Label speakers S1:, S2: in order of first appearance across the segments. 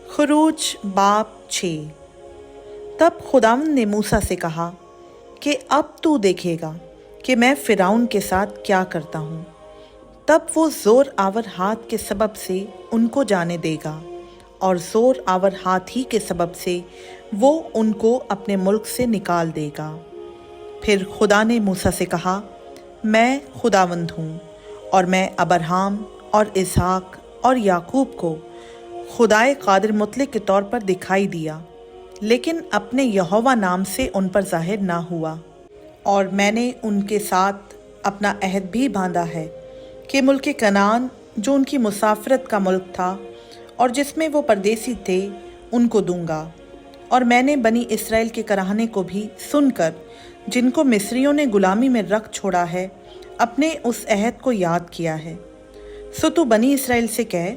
S1: खरूज बाप 6। तब खुदावंद ने मूसा से कहा कि अब तू देखेगा कि मैं फ़िरौन के साथ क्या करता हूँ। तब वो ज़ोर आवर हाथ के सबब से उनको जाने देगा और ज़ोर आवर हाथ ही के सबब से वो उनको अपने मुल्क से निकाल देगा। फिर खुदा ने मूसा से कहा, मैं खुदावंद हूँ और मैं अब्राहम और इसहाक और याकूब को खुदाए कादिर मुतलक के तौर पर दिखाई दिया, लेकिन अपने यहोवा नाम से उन पर ज़ाहिर ना हुआ। और मैंने उनके साथ अपना अहद भी बांधा है कि मुल्क कनान, जो उनकी मुसाफरत का मुल्क था और जिसमें वो परदेसी थे, उनको दूंगा। और मैंने बनी इसराइल के कराहने को भी सुनकर, जिनको मिस्रियों ने गुलामी में रख छोड़ा है, अपने उस अहद को याद किया है। सो तू बनी इसराइल से कह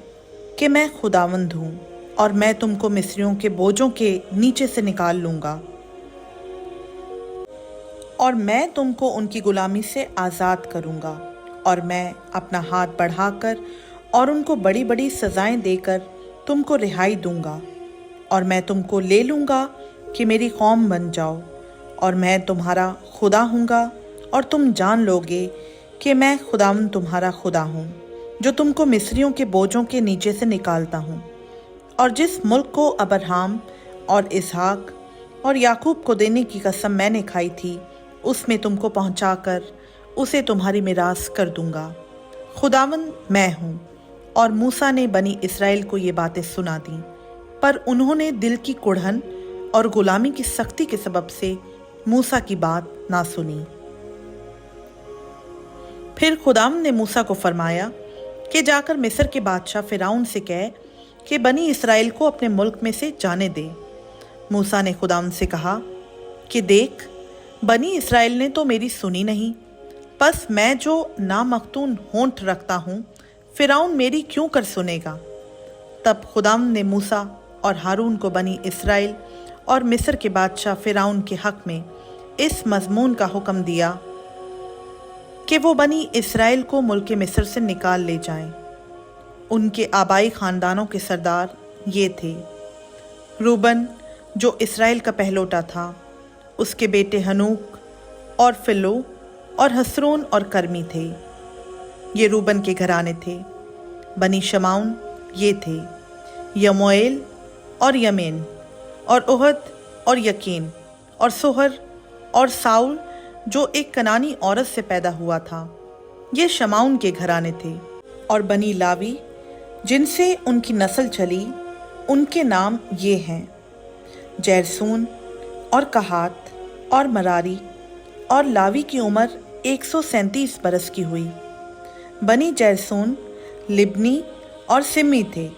S1: कि मैं खुदावंद हूँ और मैं तुमको मिस्रियों के बोझों के नीचे से निकाल लूँगा और मैं तुमको उनकी गुलामी से आज़ाद करूँगा। और मैं अपना हाथ बढ़ाकर और उनको बड़ी बड़ी सज़ाएं देकर तुमको रिहाई दूँगा। और मैं तुमको ले लूँगा कि मेरी कौम बन जाओ, और मैं तुम्हारा खुदा हूँगा। और तुम जान लोगे कि मैं खुदावंद तुम्हारा खुदा हूँ, जो तुमको मिस्रियों के बोझों के नीचे से निकालता हूँ। और जिस मुल्क को अब्राहम और इसहाक और याकूब को देने की कसम मैंने खाई थी, उसमें तुमको पहुँचाकर उसे तुम्हारी मिरास कर दूंगा। खुदावंद मैं हूँ। और मूसा ने बनी इसराइल को ये बातें सुना दी, पर उन्होंने दिल की कुढ़न और गुलामी की सख्ती के सबब से मूसा की बात ना सुनी। फिर खुदावंद ने मूसा को फरमाया कि जाकर मिस्र के बादशाह फ़िरौन से कह कि बनी इसराइल को अपने मुल्क में से जाने दे। मूसा ने खुदावंद से कहा कि देख, बनी इसराइल ने तो मेरी सुनी नहीं, बस मैं जो नामख्तून होंठ रखता हूँ, फ़िरौन मेरी क्यों कर सुनेगा। तब खुदावंद ने मूसा और हारून को बनी इसराइल और मिस्र के बादशाह फ़िरौन के हक़ में इस मज़मून का हुक्म दिया कि वो बनी इसराइल को मुल्क मिस्र से निकाल ले जाएं। उनके आबाई ख़ानदानों के सरदार ये थे: रूबन, जो इसराइल का पहलोटा था, उसके बेटे हनूक और फिलो और हसरोन और कर्मी थे। ये रूबन के घराने थे। बनी शमाउन ये थे: यमोएल और यमेन और ओहद और यकीन और सोहर और साउल, जो एक कनानी औरत से पैदा हुआ था। ये शमाउन के घराने थे। और बनी लावी, जिनसे उनकी नस्ल चली, उनके नाम ये हैं: जैरसून और कहात और मरारी। और लावी की उम्र 137 बरस की हुई। बनी जैरसून लिबनी और सिमी थे।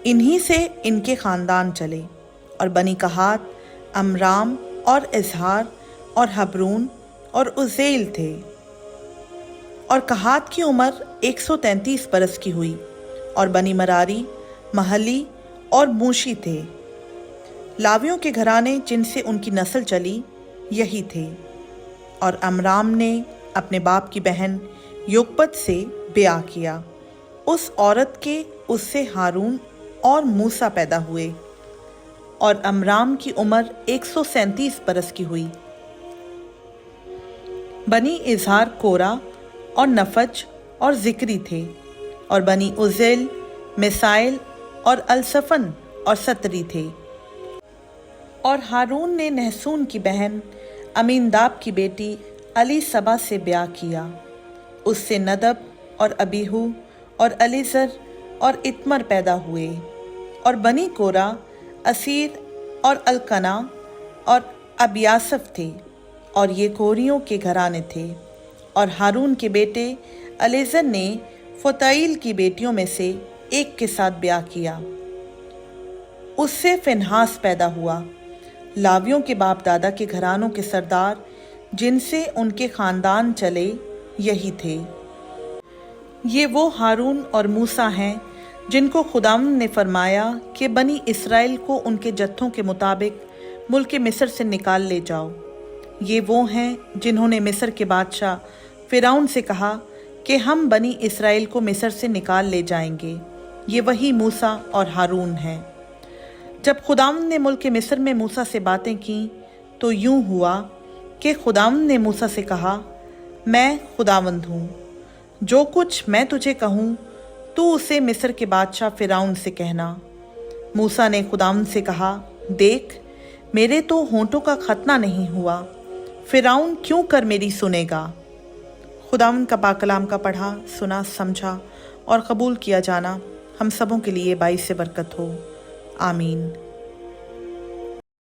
S1: इन्हीं से इनके ख़ानदान चले। और बनी कहात अमराम और इजहार और हबरून और उज़ेल थे। और कहात की उम्र 133 बरस की हुई। और बनी मरारी महली और मूशी थे। लावियों के घराने जिनसे उनकी नस्ल चली यही थे। और अमराम ने अपने बाप की बहन योकबत से ब्याह किया। उस औरत के उससे हारून और मूसा पैदा हुए। और अमराम की उम्र 137 बरस की हुई। बनी इजहार कोरा और नफज और जिक्री थे। और बनी उज़ेल मिसाइल और अलसफन और सतरी थे। और हारून ने नहसून की बहन अमीनदाब की बेटी अली सबा से ब्याह किया। उससे नदब और अबीहू और अलीजर और इतमर पैदा हुए। और बनी कोरा असीर और अलकना और अबियासफ थे। और ये कोरियों के घराने थे। और हारून के बेटे अलीजर ने फुतैल की बेटियों में से एक के साथ ब्याह किया। उससे फिनहास पैदा हुआ। लावियों के बाप दादा के घरानों के सरदार जिनसे उनके ख़ानदान चले यही थे। ये वो हारून और मूसा हैं जिनको खुदावंद ने फरमाया कि बनी इसराइल को उनके जत्थों के मुताबिक मुल्क मिस्र से निकाल ले जाओ। ये वो हैं जिन्होंने मिस्र के बादशाह फ़िरौन से कहा कि हम बनी इसराइल को मिस्र से निकाल ले जाएंगे, یہ وہی موسیٰ اور ہارون ہیں۔ جب خداوند نے ملک مصر میں موسیٰ سے باتیں کیں تو یوں ہوا کہ خداوند نے موسیٰ سے کہا، میں خداوند ہوں، جو کچھ میں تجھے کہوں تو اسے مصر کے بادشاہ فرعون سے کہنا۔ موسیٰ نے خداوند سے کہا، دیکھ، میرے تو ہونٹوں کا ختنہ نہیں ہوا، فرعون کیوں کر میری سنے گا؟ خداوند کا پاک کلام کا پڑھا، سنا، سمجھا اور قبول کیا جانا ہم سبوں کے لیے باعث برکت ہو، آمین۔